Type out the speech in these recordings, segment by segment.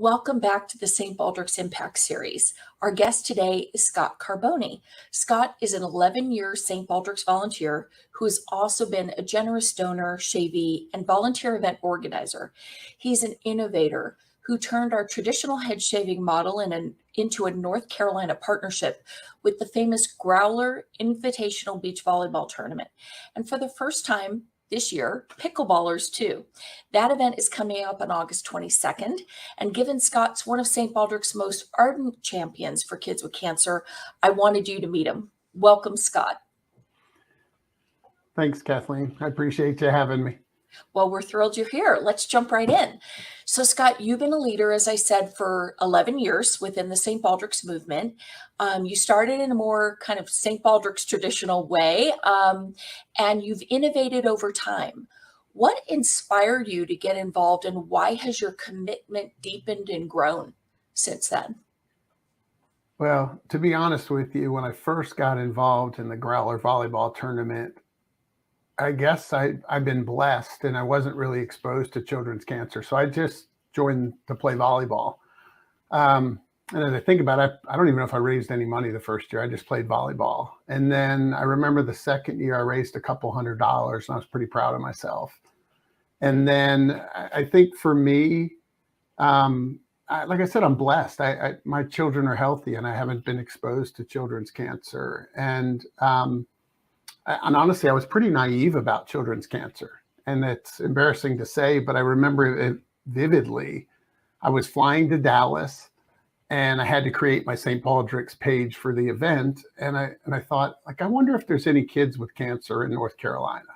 Welcome back to the St. Baldrick's Impact Series. Our guest today is Scot Carboni. Scot is an 11-year St. Baldrick's volunteer who has also been a generous donor, shavee, and volunteer event organizer. He's an innovator who turned our traditional head shaving model into a North Carolina partnership with the famous Growler Invitational Beach Volleyball Tournament. And for the first time this year, pickleballers too. That event is coming up on August 22nd. And given Scot's one of St. Baldrick's most ardent champions for kids with cancer, I wanted you to meet him. Welcome, Scot. Thanks, Kathleen. I appreciate you having me. Well, we're thrilled you're here. Let's jump right in. So, Scot, you've been a leader, as I said, for 11 years within the St. Baldrick's movement. You started in a more kind of St. Baldrick's traditional way, and you've innovated over time. What inspired you to get involved, and why has your commitment deepened and grown since then? Well, to be honest with you, when I first got involved in the Growler volleyball tournament, I guess I've been blessed and I wasn't really exposed to children's cancer. So I just joined to play volleyball. And as I think about it, I don't even know if I raised any money the first year. I just played volleyball. And then I remember the second year I raised a couple $100 and I was pretty proud of myself. And then I think for me, like I said, I'm blessed. My children are healthy and I haven't been exposed to children's cancer. And honestly, I was pretty naive about children's cancer. And it's embarrassing to say, but I remember it vividly. I was flying to Dallas and I had to create my St. Baldrick's page for the event. And I thought, like, I wonder if there's any kids with cancer in North Carolina.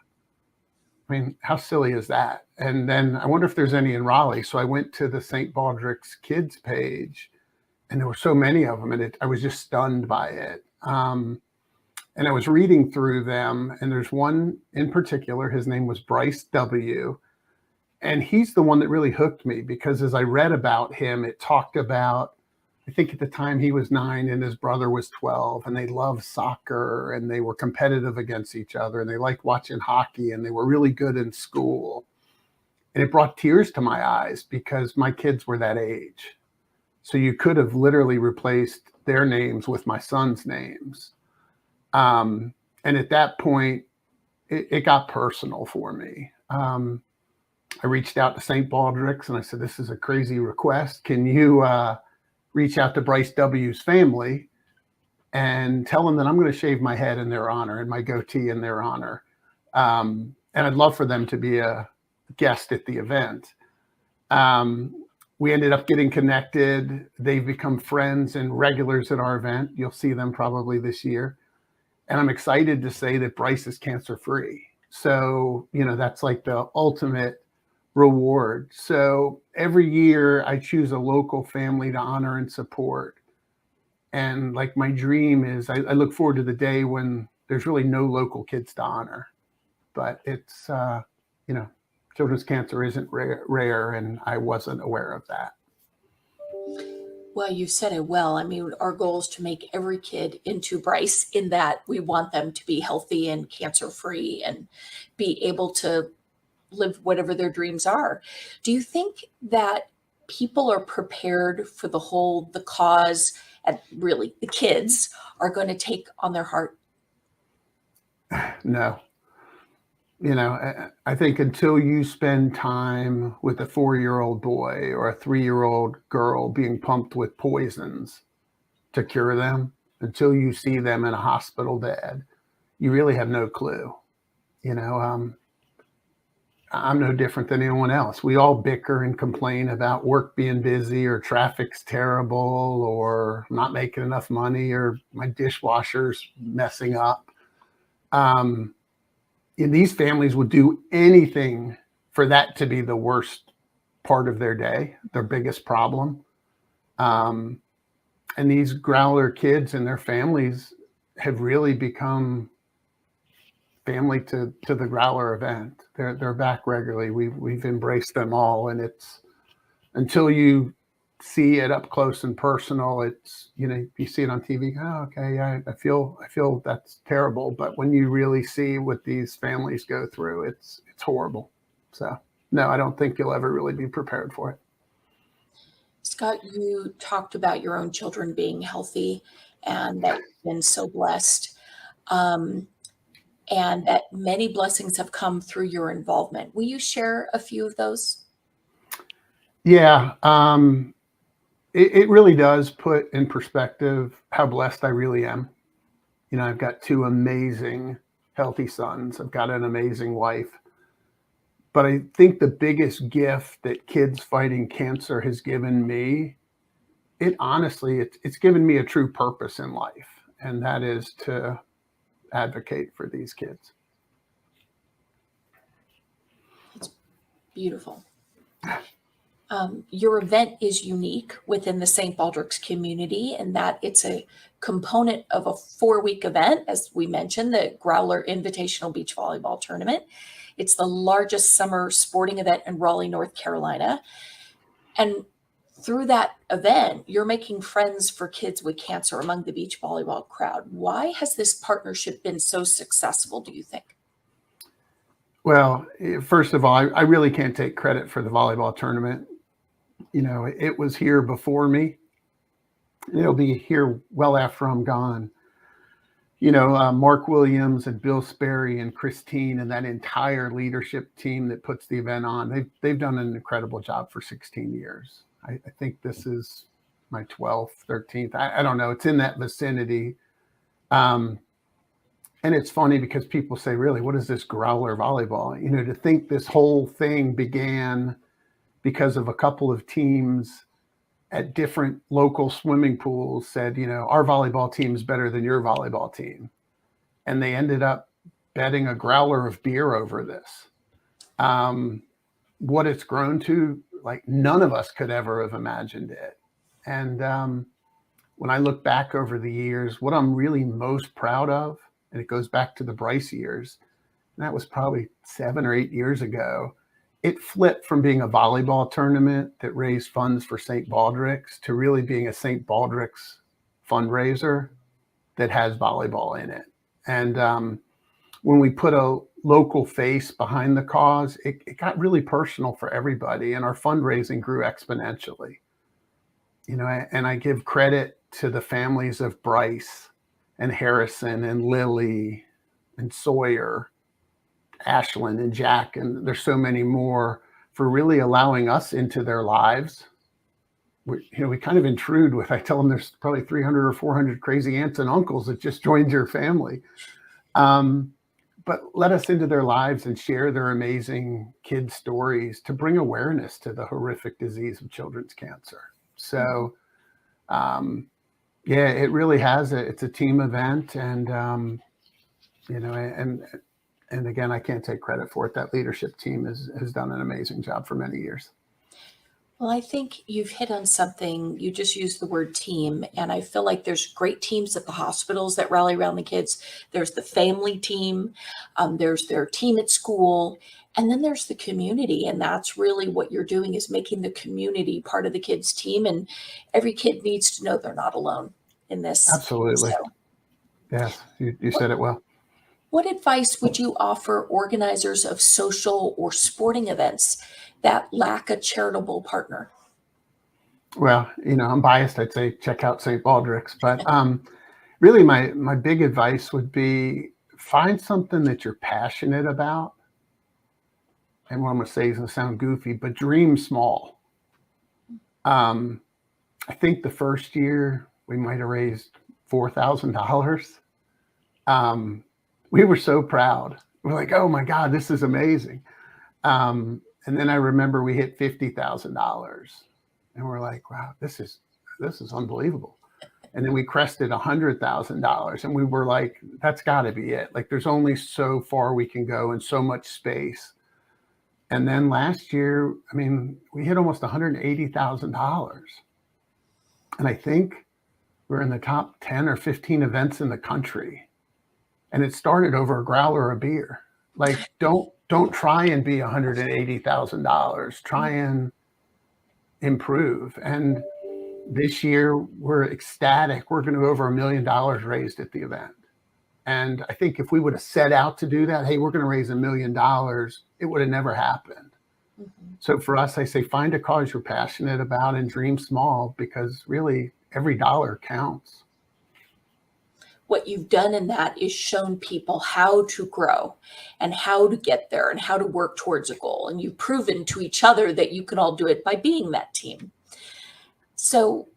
I mean, how silly is that? And then I wonder if there's any in Raleigh. So I went to the St. Baldrick's kids page and there were so many of them and I was just stunned by it. And I was reading through them and there's one in particular, his name was Bryce W. And he's the one that really hooked me because as I read about him, it talked about, I think at the time he was 9 and his brother was 12 and they loved soccer and they were competitive against each other and they liked watching hockey and they were really good in school. And it brought tears to my eyes because my kids were that age. So you could have literally replaced their names with my son's names. And at that point, it got personal for me. I reached out to St. Baldrick's and I said, this is a crazy request. Can you reach out to Bryce W.'s family and tell them that I'm going to shave my head in their honor and my goatee in their honor. And I'd love for them to be a guest at the event. We ended up getting connected. They've become friends and regulars at our event. You'll see them probably this year. And I'm excited to say that Bryce is cancer-free. So, that's like the ultimate reward. So every year I choose a local family to honor and support. And like my dream is I look forward to the day when there's really no local kids to honor. But it's, children's cancer isn't rare and I wasn't aware of that. Well, you said it well. I mean, our goal is to make every kid into Bryce in that we want them to be healthy and cancer-free and be able to live whatever their dreams are. Do you think that people are prepared for the cause, and really the kids are going to take on their heart? No. I think until you spend time with a 4-year-old boy or a 3-year-old girl being pumped with poisons to cure them, until you see them in a hospital bed, you really have no clue. I'm no different than anyone else. We all bicker and complain about work being busy or traffic's terrible or not making enough money or my dishwasher's messing up. And these families would do anything for that to be the worst part of their day, their biggest problem. And these Growler kids and their families have really become family to the Growler event. They're back regularly. We've embraced them all, and it's until you see it up close and personal. It's you see it on TV. Oh, okay, yeah, I feel that's terrible. But when you really see what these families go through, it's horrible. So no, I don't think you'll ever really be prepared for it. Scott, you talked about your own children being healthy and that you've been so blessed, um, and that many blessings have come through your involvement. Will you share a few of those? Yeah, it really does put in perspective how blessed I really am. You know, I've got two amazing, healthy sons. I've got an amazing wife. But I think the biggest gift that kids fighting cancer has given me, it honestly, it's given me a true purpose in life, and that is to advocate for these kids. It's beautiful. Your event is unique within the St. Baldrick's community in that it's a component of a 4-week event, as we mentioned, the Growler Invitational Beach Volleyball Tournament. It's the largest summer sporting event in Raleigh, North Carolina. And through that event, you're making friends for kids with cancer among the beach volleyball crowd. Why has this partnership been so successful, do you think? Well, first of all, I really can't take credit for the volleyball tournament. You know, it was here before me. It'll be here well after I'm gone. You know, Mark Williams and Bill Sperry and Christine and that entire leadership team that puts the event on, they've done an incredible job for 16 years. I think this is my 12th, 13th. I don't know. It's in that vicinity. And it's funny because people say, really, what is this Growler volleyball? You know, to think this whole thing began because of a couple of teams at different local swimming pools said, you know, our volleyball team is better than your volleyball team. And they ended up betting a growler of beer over this. What it's grown to, like none of us could ever have imagined it. And when I look back over the years, what I'm really most proud of, and it goes back to the Bryce years, and that was probably 7 or 8 years ago, it flipped from being a volleyball tournament that raised funds for St. Baldrick's to really being a St. Baldrick's fundraiser that has volleyball in it. And when we put a local face behind the cause, it got really personal for everybody, and our fundraising grew exponentially. You know, and I give credit to the families of Bryce and Harrison and Lily and Sawyer, Ashlyn and Jack, and there's so many more, for really allowing us into their lives. We kind of intrude with, I tell them there's probably 300 or 400 crazy aunts and uncles that just joined your family. But let us into their lives and share their amazing kid stories to bring awareness to the horrific disease of children's cancer. So, yeah, it really it's a team event, and, you know, and again, I can't take credit for it. That leadership team has done an amazing job for many years. Well, I think you've hit on something. You just used the word team, and I feel like there's great teams at the hospitals that rally around the kids. There's the family team, there's their team at school, and then there's the community. And that's really what you're doing, is making the community part of the kids' team. And every kid needs to know they're not alone in this. Absolutely. So, Yes, you said it well. what advice would you offer organizers of social or sporting events that lack a charitable partner? Well, you know, I'm biased. I'd say check out St. Baldrick's, but really my big advice would be find something that you're passionate about. And what I'm going to say is going to sound goofy, but dream small. I think the first year we might have raised $4,000. We were so proud. We're like, oh my God, this is amazing. And then I remember we hit $50,000, and we're like, wow, this is unbelievable. And then we crested $100,000, and we were like, that's got to be it. Like, there's only so far we can go and so much space. And then last year, I mean, we hit almost $180,000, and I think we're in the top 10 or 15 events in the country. And it started over a growler of beer. Like, don't try and be $180,000. Try and improve. And this year we're ecstatic. We're going to over $1 million raised at the event. And I think if we would have set out to do that, hey, we're going to raise $1 million, it would have never happened. Mhm. So for us, I say find a cause you're passionate about and dream small, because really every dollar counts. What you've done in that is shown people how to grow and how to get there and how to work towards a goal. And you've proven to each other that you can all do it by being that team. So,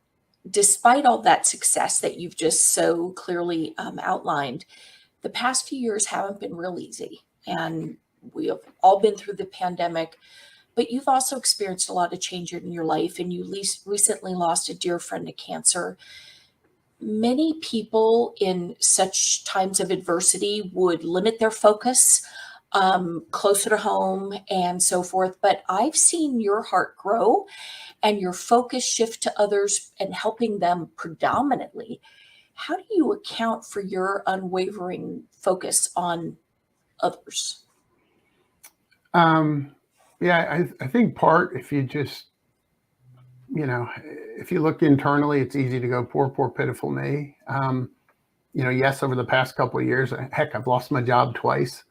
despite all that success that you've just so clearly outlined, the past few years haven't been real easy. And we have all been through the pandemic, but you've also experienced a lot of change in your life, and you recently lost a dear friend to cancer. Many people in such times of adversity would limit their focus closer to home and so forth. But I've seen your heart grow and your focus shift to others and helping them predominantly. How do you account for your unwavering focus on others? Um, yeah, I think part, if you just, if you look internally, it's easy to go, poor, poor, pitiful me. Yes, over the past couple of years, heck, I've lost my job twice.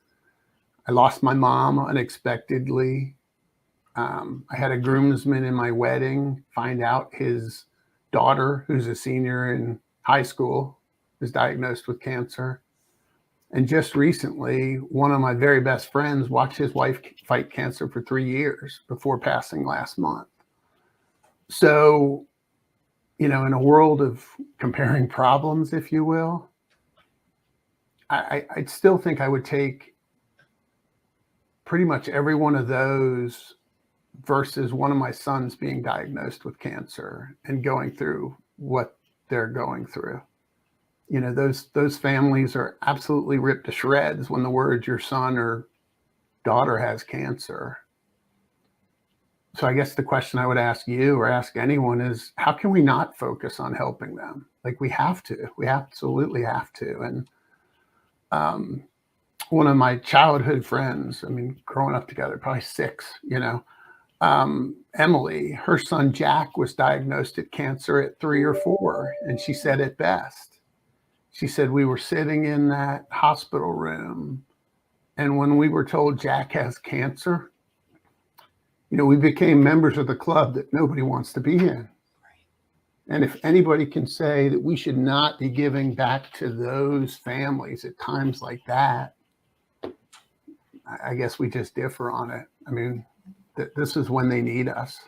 I lost my mom unexpectedly. I had a groomsman in my wedding find out his daughter, who's a senior in high school, is diagnosed with cancer. And just recently, one of my very best friends watched his wife fight cancer for 3 years before passing last month. So, in a world of comparing problems, if you will, I'd still think I would take pretty much every one of those versus one of my sons being diagnosed with cancer and going through what they're going through. Those families are absolutely ripped to shreds when the word your son or daughter has cancer. So I guess the question I would ask you or ask anyone is, how can we not focus on helping them? Like, we have to. We absolutely have to. And one of my childhood friends, I mean, growing up together, probably six, Emily, her son Jack was diagnosed with cancer at 3 or 4, and she said it best. She said, we were sitting in that hospital room, and when we were told Jack has cancer, we became members of the club that nobody wants to be in. And if anybody can say that we should not be giving back to those families at times like that, I guess we just differ on it. I mean, this is when they need us,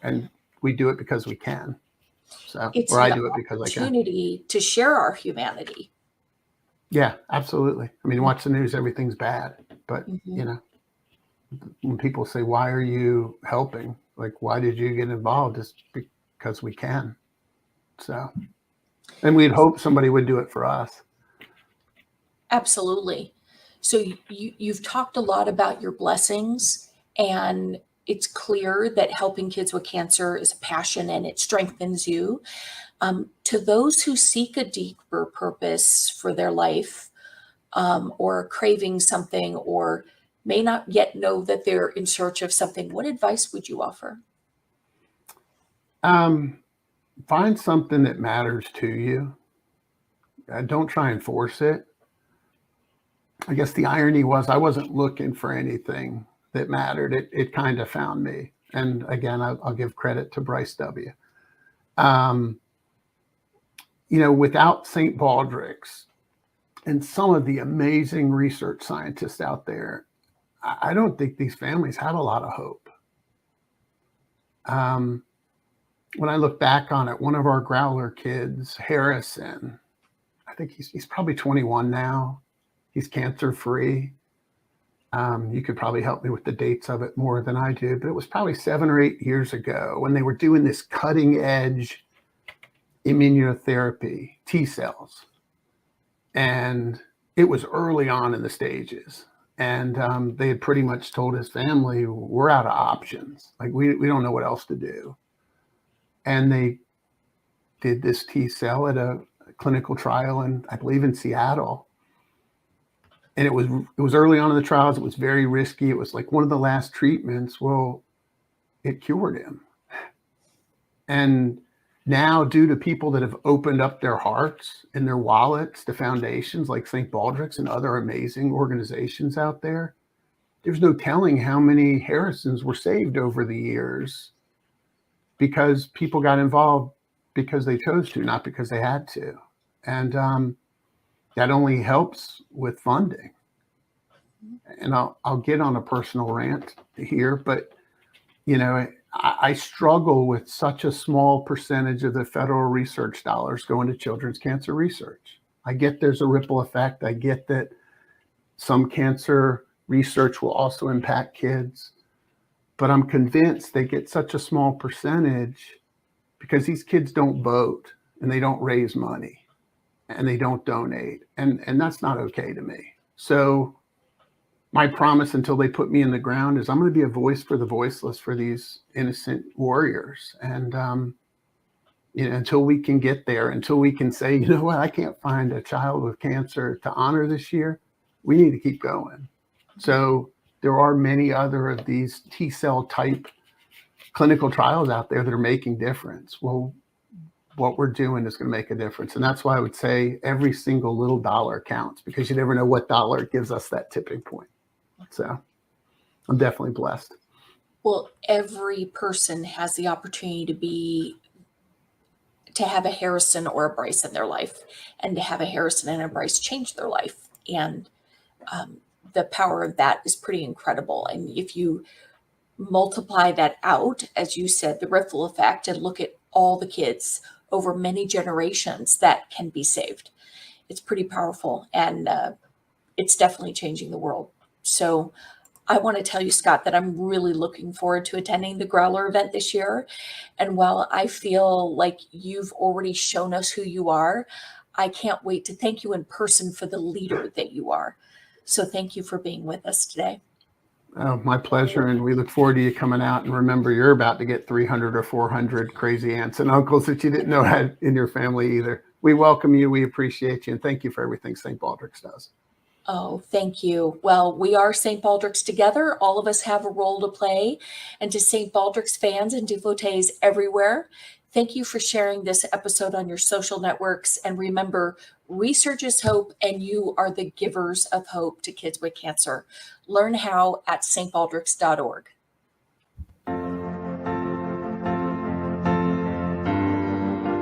and we do it because we can. So, It's or I an do it because I can. opportunity to share our humanity. Yeah, absolutely. I mean, watch the news, everything's bad. But, Mhm. when people say, why are you helping? Like, why did you get involved? It's because we can. So, and we'd hope somebody would do it for us. Absolutely. So you've talked a lot about your blessings, and it's clear that helping kids with cancer is a passion and it strengthens you. To those who seek a deeper purpose for their life, or are craving something, or may not yet know that they're in search of something, what advice would you offer? Um, Find something that matters to you. Don't try and force it. I guess the irony was I wasn't looking for anything that mattered. It kind of found me. And again, I'll give credit to Bryce W. Um, without St. Baldrick's and some of the amazing research scientists out there, I don't think these families had a lot of hope. When I look back on it, one of our Growler kids, Harrison, I think he's probably 21 now. He's cancer free. You could probably help me with the dates of it more than I do, but it was probably 7 or 8 years ago when they were doing this cutting edge immunotherapy, T cells. And it was early on in the stages. And they had pretty much told his family, we're out of options. Like, we don't know what else to do. And they did this T cell at a clinical trial in, I believe, in Seattle. And it was early on in the trials. It was very risky. It was like one of the last treatments. Well, it cured him. And now, due to people that have opened up their hearts and their wallets to foundations like St. Baldrick's and other amazing organizations out there, there's no telling how many Harrisons were saved over the years because people got involved because they chose to, not because they had to. And that only helps with funding. And I'll get on a personal rant here, but you know, I struggle with such a small percentage of the federal research dollars going to children's cancer research. I get there's a ripple effect. I get that some cancer research will also impact kids, but I'm convinced they get such a small percentage because these kids don't vote and they don't raise money and they don't donate. And that's not okay to me. So my promise until they put me in the ground is I'm going to be a voice for the voiceless for these innocent warriors. And, you know, until we can get there, until we can say, you know what, I can't find a child with cancer to honor this year, we need to keep going. So there are many other of these T-cell type clinical trials out there that are making difference. Well, what we're doing is going to make a difference. And that's why I would say every single little dollar counts, because you never know what dollar gives us that tipping point. So I'm definitely blessed. Well, every person has the opportunity to have a Harrison or a Bryce in their life, and to have a Harrison and a Bryce change their life. And the power of that is pretty incredible. And if you multiply that out, as you said, the ripple effect, and look at all the kids over many generations that can be saved, it's pretty powerful. And it's definitely changing the world. So I want to tell you, Scott, that I'm really looking forward to attending the Growler event this year. And while I feel like you've already shown us who you are, I can't wait to thank you in person for the leader that you are. So thank you for being with us today. Oh, my pleasure. And we look forward to you coming out. And remember, you're about to get 300 or 400 crazy aunts and uncles that you didn't know had in your family either. We welcome you. We appreciate you. And thank you for everything St. Baldrick's does. Oh, thank you. Well, we are St. Baldrick's together. All of us have a role to play. And to St. Baldrick's fans and devotees everywhere, thank you for sharing this episode on your social networks. And remember, research is hope, and you are the givers of hope to kids with cancer. Learn how at stbaldricks.org.